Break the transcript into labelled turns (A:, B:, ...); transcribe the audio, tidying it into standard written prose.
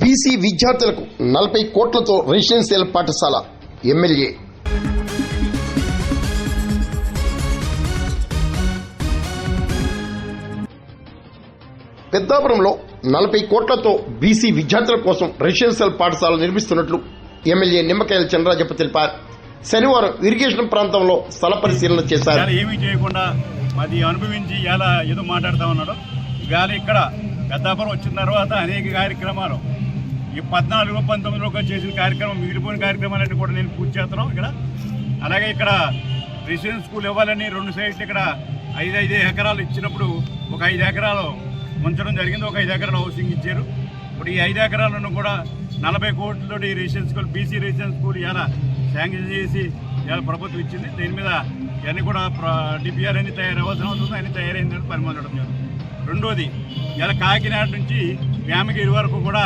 A: BC విద్యార్థులకు 40 కోట్లతో residential పాఠశాల ఎమ్మెల్యే. పెద్దాపురంలో 40 కోట్లతో బీసీ విద్యార్థుల కోసం రెసిడెన్షియల్ పాఠశాల నిర్మిస్తున్నట్లు ఎమ్మెల్యే నిమ్మకాయల చంద్రరాజప్ప తెలిపారు. శనివారం ఇరిగేషన్ ప్రాంతంలో స్థల పరిశీలన చేశారు.
B: ఏమీ చేయకుండా అది అనుభవించి ఇలా ఏదో మాట్లాడుతూ ఉన్నాడు. ఇవాళ ఇక్కడ పెద్దాపురం వచ్చిన తర్వాత అనేక కార్యక్రమాలు ఈ 14, 19 చేసిన కార్యక్రమం మిగిలిపోయిన కార్యక్రమాలన్నీ కూడా నేను పూర్తి చేస్తున్నాం. ఇక్కడ అలాగే ఇక్కడ రెసిడెన్షియల్ స్కూల్ ఇవ్వాలని 2 సైట్లు ఇక్కడ 5 ఎకరాలు ఇచ్చినప్పుడు ఒక 5 ఎకరాలు ఉంచడం జరిగింది. ఒక 5 ఎకరాలు హౌసింగ్ ఇచ్చారు. ఇప్పుడు ఈ 5 ఎకరాలను కూడా 40 కోట్లతోటి residential school BC residential school ఇలా శాంక్షన్ చేసి ఇలా ప్రభుత్వం ఇచ్చింది. దీని మీద ఇవన్నీ కూడా డిపిఆర్ అన్ని తయారవలసిన అవసరం అన్ని తయారైందని పరిమాణం జరుగుతుంది. రెండోది ఇలా కాకినాడ నుంచి వ్యామగిరి వరకు కూడా